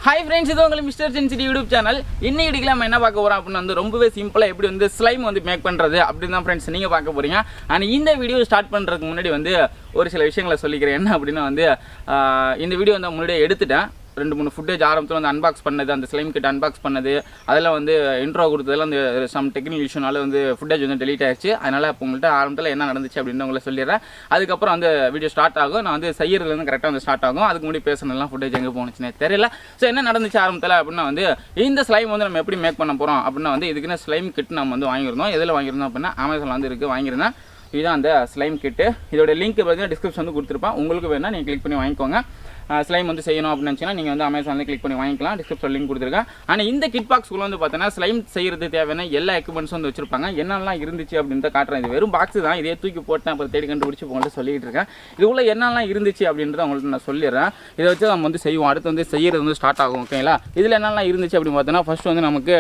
Hi friends, இது உங்க mister சென்சிட்டி YouTube channel. இன்னைக்கு வீடியோல நம்ம என்ன பார்க்க போறோம் அப்படினா ரொம்பவே சிம்பிளா எப்படி வந்து ஸ்லைம் வந்து மேக் பண்றது அப்படி தான் फ्रेंड्स நீங்க பார்க்க போறீங்க. and இந்த வீடியோ ஸ்டார்ட் பண்றதுக்கு முன்னாடி வந்து ஒரு சில விஷயங்களை சொல்லிக்கிறேன். என்ன அப்படினா வந்து இந்த வீடியோ வந்து முன்னாடியே எடுத்துட்டேன். ரெண்டு மூணு ஃபுட்டேஜ் ஆரம்பத்துல வந்து அன்பாக்ஸ் பண்ணது, அந்த ஸ்லைம் கிட் அன்பாக்ஸ் பண்ணது, அதெல்லாம் வந்து இன்ட்ரோ கொடுத்ததெல்லாம் அந்த சம் டெக்னிக்கல் இஷ்யூனால வந்து ஃபுட்டேஜ் வந்து டெலீட் ஆயிடுச்சு. அதனால இப்போ உங்கள்கிட்ட ஆரம்பத்தில் என்ன நடந்துச்சு அப்படின்னு உங்களை சொல்லிடுறேன். அதுக்கப்புறம் அந்த வீடியோ ஸ்டார்ட் ஆகும். நான் வந்து செய்யறதுலேருந்து கரெக்டாக வந்து ஸ்டார்ட் ஆகும். அதுக்கு முன்னாடி பேசணும்லாம் ஃபுட்டேஜ் எங்கே போணுச்சுன்னே தெரியல. ஸோ என்ன நடந்துச்சு ஆரம்பத்தில் அப்படின்னா வந்து இந்த ஸ்லைம் வந்து நம்ம எப்படி மேக் பண்ண போகிறோம் அப்படின்னா வந்து இதுக்குன்னு ஸ்லைம் கிட் நம்ம வந்து வாங்கியிருந்தோம். எதில் வாங்கியிருந்தோம் அப்படின்னா அமேசானில் வந்து இருக்குது, வாங்கியிருந்தேன். இதுதான் அந்த ஸ்லைம் கிட்டு. இதோட லிங்க் பார்த்தீங்கன்னா டிஸ்கிரிப்ஷன் வந்து கொடுத்துருப்பேன். உங்களுக்கு வேணால் நீங்கள் கிளிக் பண்ணி வாங்கிக்கோங்க. ஸ்லைம் வந்து செய்யணும் அப்படின்னு நினச்சிங்கன்னா நீங்கள் வந்து அமேசானில் கிளிக் பண்ணி வாங்கிக்கலாம். டிஸ்கிரிப்ஷன் லிங்க் கொடுத்துருக்கேன். ஆனால் இந்த கிட் பாக்ஸ்க்குள்ள வந்து பார்த்தீங்கன்னா ஸ்லைம் செய்கிறது தேவையான எல்லா எக்யூப்மெண்ட்ஸும் வந்து வச்சிருப்பாங்க. என்னெல்லாம் இருந்துச்சு அப்படின்றத காட்டுறேன். இது வெறும் பாக்ஸ் தான், இதே தூக்கி போட்டேன் அப்புறம் தேடி கண்டுபிடிச்சி உங்கள்கிட்ட சொல்லிட்டு இருக்கேன். இதுக்குள்ள என்னெல்லாம் இருந்துச்சு அப்படின்றத உங்கள்கிட்ட நான் சொல்லிடுறேன். இதை வச்சு நம்ம வந்து செய்வோம். அடுத்து வந்து செய்கிறது வந்து ஸ்டார்ட் ஆகும். ஓகேங்களா? இதில் என்னெல்லாம் இருந்துச்சு அப்படின்னு பார்த்தோன்னா ஃபர்ஸ்ட் வந்து நமக்கு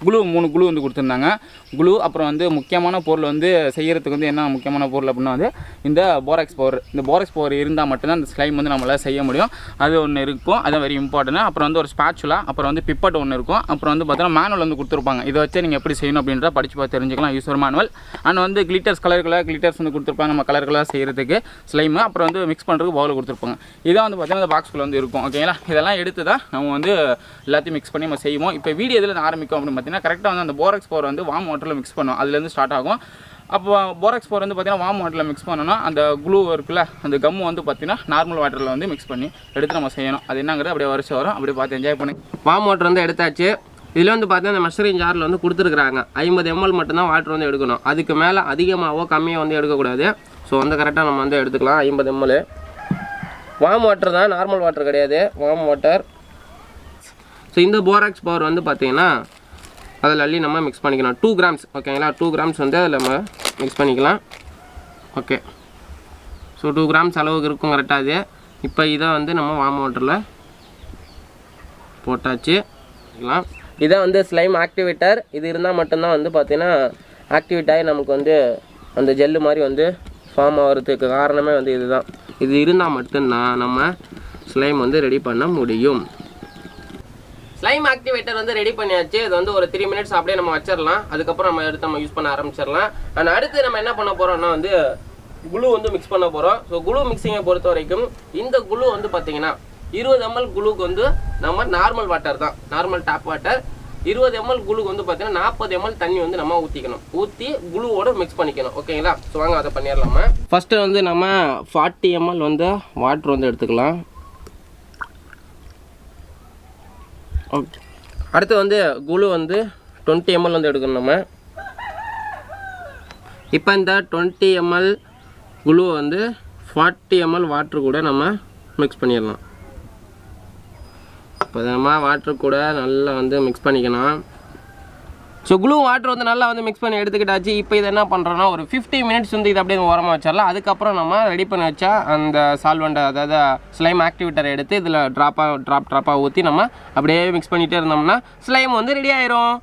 குளூ 3 குளூ வந்து கொடுத்துருந்தாங்க. குளூ அப்புறம் வந்து முக்கியமான பொருள் வந்து செய்கிறதுக்கு வந்து என்ன முக்கியமான பொருள் அப்படின்னா வந்து இந்த போராக்ஸ் பவர். இந்த போராக்ஸ் பவர் இருந்தால் மட்டும்தான் இந்த ஸ்லைம் வந்து நம்மளால் செய்ய முடியும். அது ஒன்று இருக்கும், அது வெரி இம்பார்ட்டன்ட். அப்புறம் வந்து ஒரு ஸ்பாச்சுலா, அப்புறம் வந்து பிப்பட் ஒன்று இருக்கும். அப்புறம் வந்து பார்த்தோன்னா மேனுவல் வந்து கொடுத்துருப்பாங்க. இதை வச்சு நீங்கள் எப்படி செய்யணும் அப்படின்றத படித்து பார்த்து தெரிஞ்சுக்கலாம். User manual. அண்ட் வந்து கிளிட்டர்ஸ் கிளிட்டர்ஸ் வந்து கொடுத்துருப்பாங்க நம்ம கலர்களாக செய்கிறதுக்கு ஸ்லைமு. அப்புறம் வந்து மிக்ஸ் பண்ணுறதுக்கு பவுல் கொடுத்துருப்பாங்க. இதான் வந்து பார்த்தீங்கன்னா இந்த பாக்ஸ்குள்ளே வந்து இருக்கும். ஓகேங்களா? இதெல்லாம் எடுத்து தான் நம்ம வந்து எல்லாத்தையும் மிக்ஸ் பண்ணி நம்ம செய்வோம். இப்போ வீடியோ இதில் ஆரம்பிக்கும் அப்படின்னு கரெக்டாக வந்து அந்த போராக்ஸ் பவர் வந்து வார்ம் வாட்டரில் மிக்ஸ் பண்ணும். அதுலேருந்து ஸ்டார்ட் ஆகும். அப்போ போராக்ஸ் பவர் வந்து பார்த்தீங்கன்னா வார்ம் வாட்டரில் மிக்ஸ் பண்ணோன்னா அந்த குளூ இருக்குல்ல, அந்த கம்மு வந்து பார்த்தீங்கன்னா நார்மல் வாட்டரில் வந்து மிக்ஸ் பண்ணி எடுத்து நம்ம செய்யணும். அது என்னங்கிறது அப்படியே வரிசை வரும். அப்படியே பார்த்து என்ஜாய் பண்ணி வார்ம் வாட்டர் வந்து எடுத்தாச்சு. இதில் வந்து பார்த்தீங்கன்னா இந்த மெஷரிங் ஜாரில் வந்து கொடுத்துருக்குறாங்க 50 ml மட்டும்தான் வாட்டர் வந்து எடுக்கணும். அதுக்கு மேலே அதிகமாகவோ கம்மியாக வந்து எடுக்கக்கூடாது. ஸோ வந்து கரெக்டாக நம்ம வந்து எடுத்துக்கலாம். 50 ml வார்ம் வாட்டர் தான், நார்மல் வாட்டர் கிடையாது, வார்ம் வாட்டர். ஸோ இந்த போராக்ஸ் பவர் வந்து பார்த்தீங்கன்னா அதில் அள்ளி நம்ம மிக்ஸ் பண்ணிக்கலாம். 2 grams. ஓகேங்களா? 2 grams வந்து அதில் நம்ம மிக்ஸ் பண்ணிக்கலாம். ஓகே, ஸோ 2 grams அளவுக்கு இருக்கும் கரெக்டாக. அது இப்போ இதை வந்து நம்ம வார்ம் வாட்டரில் போட்டாச்சு. இதான் வந்து ஸ்லைம் ஆக்டிவேட்டர். இது இருந்தால் மட்டும்தான் வந்து பார்த்தீங்கன்னா ஆக்டிவேட் ஆகி நமக்கு வந்து அந்த ஜெல்லு மாதிரி வந்து ஃபார்ம் ஆகிறதுக்கு காரணமே வந்து இதுதான். இது இருந்தால் மட்டும்தான் நம்ம ஸ்லைம் வந்து ரெடி பண்ண முடியும். ஸ்லைம் ஆக்டிவேட்டர் வந்து ரெடி பண்ணியாச்சு. இது வந்து ஒரு 3 minutes அப்படியே நம்ம வச்சிடலாம். அதுக்கப்புறம் நம்ம எடுத்து நம்ம யூஸ் பண்ண ஆரம்பிச்சிடலாம். அண்ட் அடுத்து நம்ம என்ன பண்ண போகிறோம்னா வந்து குளூ வந்து மிக்ஸ் பண்ண போகிறோம். ஸோ குளூ மிக்சிங்கை பொறுத்த வரைக்கும் இந்த குளூ வந்து பார்த்தீங்கன்னா 20 ml குளுக்கு வந்து நம்ம நார்மல் வாட்டர் தான், நார்மல் டாப் வாட்டர். 20 ml குளுக்கு வந்து பார்த்தீங்கன்னா 40 ml தண்ணி வந்து நம்ம ஊற்றி குளுவோட மிக்ஸ் பண்ணிக்கணும். ஓகேங்களா? ஸோ வாங்க அதை பண்ணிடலாமா. ஃபஸ்ட்டு வந்து நம்ம 40 ml வந்து வாட்டர் வந்து எடுத்துக்கலாம். ஓகே, அடுத்து வந்து குளு வந்து 20 ml வந்து எடுக்கணும் நம்ம. இப்போ இந்த 20 ml குளு வந்து 40 ml வாட்டர் கூட நம்ம மிக்ஸ் பண்ணிடலாம். இப்போ நம்ம வாட்டர் கூட நல்லா வந்து மிக்ஸ் பண்ணிக்கணும். ஸோ குளூ வாட்டர் வந்து நல்லா வந்து மிக்ஸ் பண்ணி எடுத்துக்கிட்டாச்சு. இப்போ இதை என்ன பண்ணுறோன்னா ஒரு 50 minutes வந்து இதை அப்படியே ஓரமாக வச்சிடலாம். அதுக்கப்புறம் நம்ம ரெடி பண்ணி வச்சா அந்த சால்வெண்ட், அதாவது ஸ்லைம் ஆக்டிவேட்டரை எடுத்து இதில் ட்ராப்பாக ஊற்றி நம்ம அப்படியே மிக்ஸ் பண்ணிகிட்டே இருந்தோம்னா ஸ்லைம் வந்து ரெடி ஆயிரும்.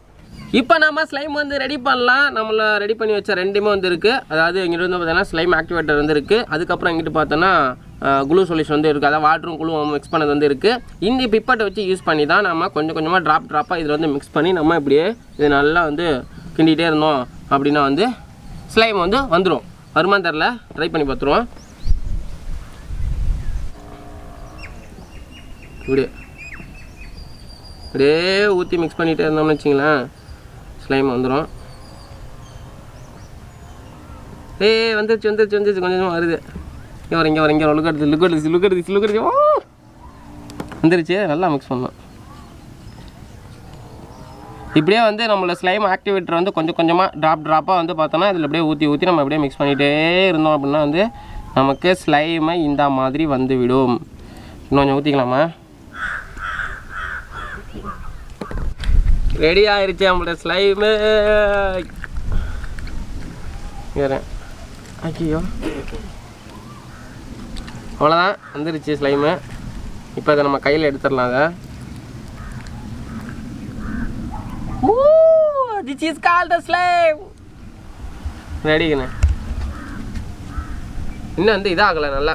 இப்போ நம்ம ஸ்லைம் வந்து ரெடி பண்ணலாம். நம்மளை ரெடி பண்ணி வச்ச ரெண்டுமே வந்து இருக்குது. அதாவது இங்கிட்ட வந்து பார்த்தீங்கன்னா ஸ்லைம் ஆக்டிவேட்டர் வந்து இருக்குது. அதுக்கப்புறம் இங்கிட்டு பார்த்தோன்னா குளூ சொல்யூஷன் வந்து இருக்குது. அதாவது வாட்டரும் குளூவும் மிக்ஸ் பண்ணது வந்து இருக்குது. இந்த பிப்பட்டை வச்சு யூஸ் பண்ணி தான் நம்ம கொஞ்சம் கொஞ்சமாக ட்ராப்பாக இதில் வந்து மிக்ஸ் பண்ணி நம்ம இப்படியே இது நல்லா வந்து கிண்டிகிட்டே இருந்தோம் அப்படின்னா வந்து ஸ்லைம் வந்து வந்துடும். வருமானம் தெரில, ட்ரை பண்ணி பார்த்துருவோம். இப்படியே ஊற்றி மிக்ஸ் பண்ணிகிட்டே இருந்தோம்னு வச்சிங்களேன் ஸ்லைம் வந்துடும். வந்துருச்சு கொஞ்சம் கொஞ்சமாக வருது. இங்கே வர லுக்கடிச்சு வந்துருச்சு. நல்லா மிக்ஸ் பண்ணலாம். இப்படியே வந்து நம்மளோட ஸ்லைம் ஆக்டிவேட்டர் வந்து கொஞ்சம் கொஞ்சமாக ட்ராப்பாக வந்து பார்த்தோன்னா இதில் அப்படியே ஊற்றி நம்ம அப்படியே மிக்ஸ் பண்ணிகிட்டே இருந்தோம் அப்படின்னா வந்து நமக்கு ஸ்லைமை இந்த மாதிரி வந்து விடும். இன்னும் கொஞ்சம் ஊற்றிக்கலாமா? ரெடி ஆயிடுச்சு நம்மளோட ஸ்லைமு. ஐயோ, அவ்வளோதான் வந்துருச்சு ஸ்லைமு. இப்போ அதை நம்ம கையில் எடுத்துடலாம். அதை this is called the slime. ரெடிங்கண்ணே. இன்னும் வந்து இதாகலை நல்லா.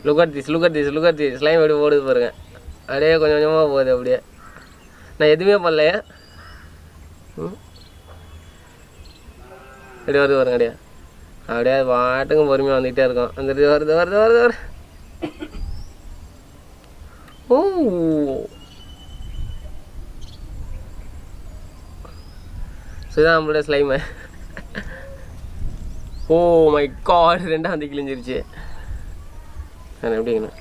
லுக் அட் திஸ் ஸ்லைம் எப்படி ஓடுது பாருங்க. அப்படியே கொஞ்சம் கொஞ்சமாக போகுது. அப்படியே நான் எதுவுமே பண்ணலையே. இப்படி வருது பாருங்க. அப்படியே பாட்டுக்கும் பொறுமையாக வந்துகிட்டே இருக்கும். வந்துட்டு வருது. ஓ இதுதான் நம்மளுடைய ஸ்லைமு. ஓ மை காட், ரெண்டாக வந்து கிழிஞ்சிருச்சு. எப்படிங்கண்ணா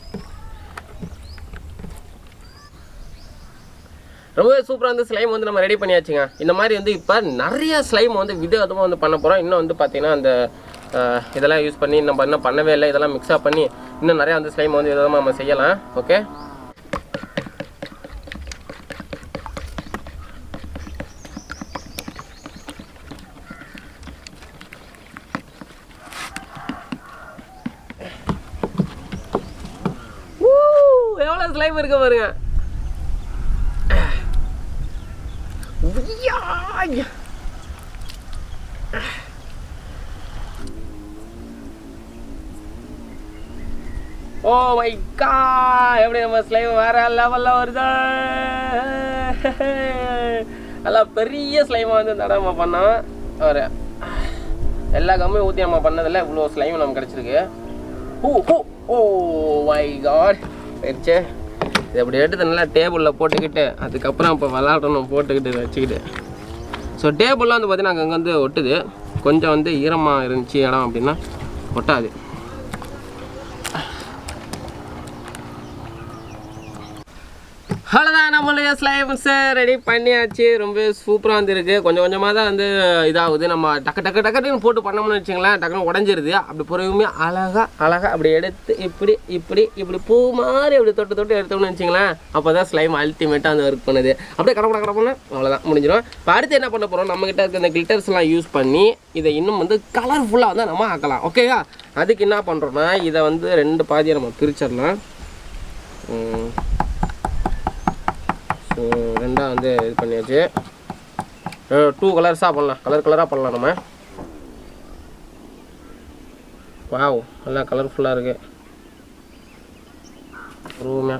ரொம்பவே சூப்பராக வந்து ஸ்லைம் வந்து நம்ம ரெடி பண்ணியாச்சுங்க. இந்த மாதிரி வந்து இப்போ நிறைய ஸ்லைம் வந்து விதவிதமாக வந்து பண்ண போகிறோம். இன்னும் வந்து பார்த்தீங்கன்னா அந்த இதெல்லாம் யூஸ் பண்ணி நம்ம இன்னும் பண்ணவே இல்லை. இதெல்லாம் மிக்ஸாக பண்ணி இன்னும் நிறையா வந்து ஸ்லைம் வந்து விதமாக நம்ம செய்யலாம். ஓகே, எவ்வளோ ஸ்லைம் இருக்க பாருங்க. ஓ மை காட், எப்படி நம்ம ஸ்லைம் வேற லெவலில் வருது. நல்லா பெரிய ஸ்லைமாக வந்து இந்த தடவை நம்ம பண்ணோம். ஒரு எல்லா கம்மியும் ஊற்றி நம்ம பண்ணதில்லை, இவ்வளோ ஸ்லைம் நமக்கு கிடச்சிருக்கு. ஓ மை காட் போயிடுச்சு. இது அப்படி எடுத்து நல்லா டேபிளில் போட்டுக்கிட்டு அதுக்கப்புறம் இப்போ விளாடணும் போட்டுக்கிட்டு வச்சுக்கிட்டு. ஸோ டேபிள்லாம் வந்து பார்த்தீங்கன்னா அங்கங்கே வந்து ஒட்டுது. கொஞ்சம் வந்து ஈரமாக இருந்துச்சு இடம் அப்படின்னா ஒட்டாது. அவ்வளோதான், நம்மளுடைய ஸ்லைம்ஸை ரெடி பண்ணியாச்சு. ரொம்ப சூப்பராக வந்துருக்கு. கொஞ்சம் கொஞ்சமாக தான் வந்து இதாகுது. நம்ம டக்குன்னு போட்டு பண்ணோம்னு வச்சுங்களேன், டக்குன்னு உடஞ்சிருது. அப்படி பொறுமையாக அழகாக அப்படி எடுத்து இப்படி பூ மாதிரி அப்படி தொட்டு எடுத்தோம்னு வச்சுங்களேன், அப்போ தான் ஸ்லைம் அல்டிமேட்டாக வந்து ஒர்க் பண்ணுது. அப்படியே கடப்பட அவ்வளோதான் முடிஞ்சிடும். இப்போ அடுத்து என்ன பண்ண போகிறோம், நம்மக்கிட்ட இருக்க இந்த கிளிட்டர்ஸ்லாம் யூஸ் பண்ணி இதை இன்னும் வந்து கலர்ஃபுல்லாக வந்து நம்ம ஆக்கலாம். ஓகேயா, அதுக்கு என்ன பண்ணுறோன்னா இதை வந்து 2 பாதியாக நம்ம பிரிச்சிடலாம். ஸோ 2ஆக வந்து இது பண்ணியாச்சு. 2 கலர்ஸாக பண்ணலாம், கலராக பண்ணலாம் நம்ம. வாவ், நல்லா கலர்ஃபுல்லாக இருக்குது. ரூமே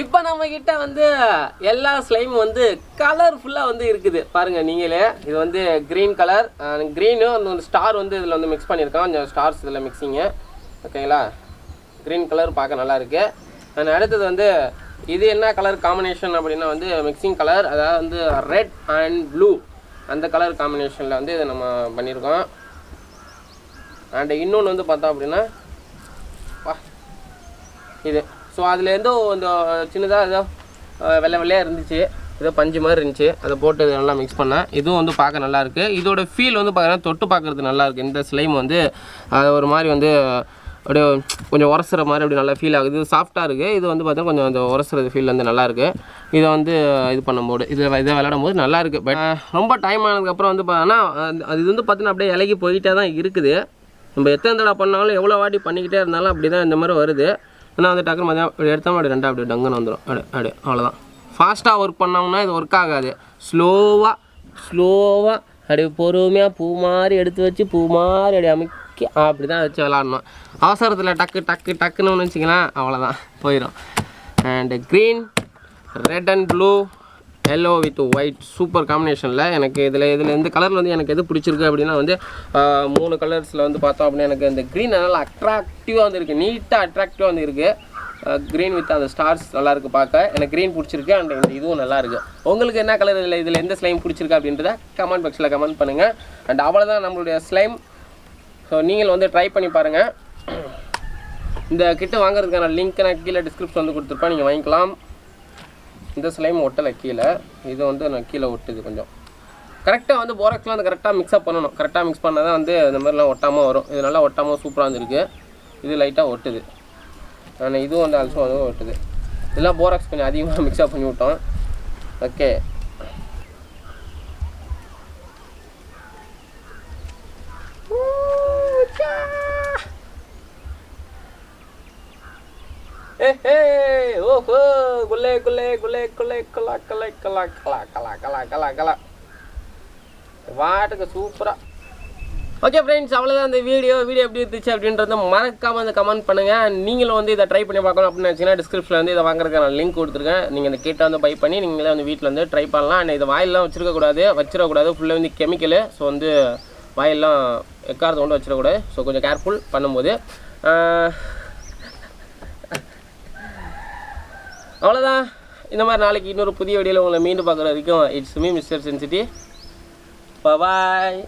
இப்போ நம்ம கிட்ட வந்து எல்லா ஸ்லைம் வந்து கலர்ஃபுல்லாக வந்து இருக்குது பாருங்க நீங்களே. இது வந்து க்ரீன் கலர், க்ரீனு அந்த ஸ்டார் வந்து இதில் வந்து மிக்ஸ் பண்ணியிருக்கோம். கொஞ்சம் ஸ்டார்ஸ் இதில் மிக்ஸிங்கு. ஓகேங்களா, க்ரீன் கலர் பார்க்க நல்லா இருக்கு. அண்ட் அடுத்தது வந்து இது என்ன கலர் காம்பினேஷன் அப்படின்னா வந்து மிக்சிங் கலர், அதாவது வந்து ரெட் அண்ட் ப்ளூ அந்த கலர் காம்பினேஷனில் வந்து இதை நம்ம பண்ணியிருக்கோம். அண்ட் இன்னொன்று வந்து பார்த்தோம் அப்படின்னா இது. ஸோ அதில் ஏதோ இந்த சின்னதாக ஏதோ வெள்ளையாக இருந்துச்சு, ஏதோ பஞ்சு மாதிரி இருந்துச்சு, அதை போட்டு நல்லா மிக்ஸ் பண்ணேன். இதுவும் வந்து பார்க்க நல்லாயிருக்கு. இதோட ஃபீல் வந்து பார்த்தீங்கன்னா தொட்டு பார்க்குறது நல்லாயிருக்கு. இந்த ஸ்லைம் வந்து ஒரு மாதிரி வந்து அப்படியே கொஞ்சம் உரசுற மாதிரி அப்படி நல்லா ஃபீல் ஆகுது. இது சாஃப்டாக இருக்குது. இது வந்து பார்த்தீங்கன்னா கொஞ்சம் அந்த உரசுறது ஃபீல் வந்து நல்லாயிருக்கு. இதை வந்து இது பண்ணும்போது இதை விளையாடும் போது நல்லாயிருக்கு. பட் ரொம்ப டைம் ஆனதுக்கப்புறம் வந்து பார்த்தோன்னா அது வந்து பார்த்தீங்கன்னா அப்படியே இலகி போயிட்டே தான் இருக்குது. நம்ம எத்தனை தடவை பண்ணாலும் எவ்வளோ வாட்டி பண்ணிக்கிட்டே இருந்தாலும் அப்படி தான் இந்த மாதிரி வருது. ஆனால் வந்து டக்குனு மதியம் அப்படி எடுத்தோம்னா அப்படி 2 அப்படி டங்குன்னு வந்துடும். அப்படியே அவ்வளோதான். ஃபாஸ்ட்டாக ஒர்க் பண்ணோம்னா இது ஒர்க் ஆகாது. ஸ்லோவாக அப்படியே பொறுமையாக பூ மாதிரி எடுத்து வச்சு பூ மாதிரி அப்படி அமைக்கி அப்படி தான் வச்சு விளாடணும். அவசரத்தில் டக்குன்னு வச்சுக்கலாம், அவ்வளோதான் போயிடும். And green, red and blue, yellow with white super காம்பினேஷனில் எனக்கு இதில் இந்த கலரில் வந்து எனக்கு எது பிடிச்சிருக்கு அப்படின்னா வந்து 3 கலர்ஸில் வந்து பார்த்தோம் அப்படின்னா எனக்கு இந்த க்ரீன் நல்லா அட்ராக்டிவாக வந்து இருக்குது, நீட்டாக அட்ராக்டிவாக வந்து இருக்குது. க்ரீன் வித் அந்த ஸ்டார்ஸ் நல்லாயிருக்கு பார்க்க. எனக்கு க்ரீன் பிடிச்சிருக்கு. அண்ட் இந்த இதுவும் நல்லாயிருக்கு. உங்களுக்கு என்ன கலர் இதில் எந்த ஸ்லைம் பிடிச்சிருக்கு அப்படின்றத கமெண்ட் பாக்ஸில் கமெண்ட் பண்ணுங்கள். அண்ட் அவ்வளோதான் நம்மளுடைய ஸ்லைம். ஸோ நீங்கள் வந்து ட்ரை பண்ணி பாருங்கள். இந்த கிட்ட வாங்குறதுக்கான லிங்க் நான் கீழே டிஸ்கிரிப்ஷன் வந்து கொடுத்துருப்பேன், நீங்கள் வாங்கிக்கலாம். இந்த ஸ்லைம் ஒட்டலை கீழே, இது வந்து நான் கீழே ஒட்டுது. கொஞ்சம் கரெக்டாக வந்து போராக்ஸ்லாம் வந்து கரெக்டாக மிக்ஸ்அப் பண்ணணும். கரெக்டாக மிக்ஸ் பண்ணால் தான் வந்து இந்த மாதிரிலாம் ஒட்டாமல் வரும். இது நல்லா ஒட்டாமல் சூப்பராக வந்துருக்கு. இது லைட்டாக ஒட்டுது. ஆனால் இதுவும் வந்து ஆல்சோ அதுவும் ஒட்டுது. இதெல்லாம் போராக்ஸ் கொஞ்சம் அதிகமாக மிக்ஸ்அப் பண்ணி விட்டோம். ஓகே, ஓ ஓஹோ குல்லே குல்லே குல்லே குல்லே கலா கலை கலா கலா கலா கலா கலா கலா வாட்டுக்கு சூப்பராக. ஓகே ஃப்ரெண்ட்ஸ், அவ்வளோதான் இந்த வீடியோ எப்படி இருந்துச்சு அப்படின்றத மறக்காமல் வந்து கமெண்ட் பண்ணுங்கள். நீங்களும் வந்து இதை ட்ரை பண்ணி பார்க்கணும் அப்படின்னு நினச்சிங்கன்னா டிஸ்கிரிப்ஷனில் வந்து இதை வாங்குறதுக்கு நான் லிங்க் கொடுத்துருக்கேன். நீங்கள் இந்த கிட்ட வந்து பை பண்ணி நீங்களே வந்து வீட்டில் வந்து ட்ரை பண்ணலாம். அண்ட் இது வாயிலெலாம் வச்சிடக்கூடாது ஃபுல்லாக வந்து கெமிக்கலு. ஸோ வந்து வாயிலெலாம் எக்காரத்தை கொண்டு வச்சிடக்கூடாது. ஸோ கொஞ்சம் கேர்ஃபுல் பண்ணும்போது. அவ்வளோதான். இந்த மாதிரி நாளைக்கு இன்னொரு புதிய வீடியோவில் உங்களை மீண்டும் பார்க்குற வரைக்கும் இட்ஸ் மீ மிஸ்டர் சென்சிட்டி. பாய்.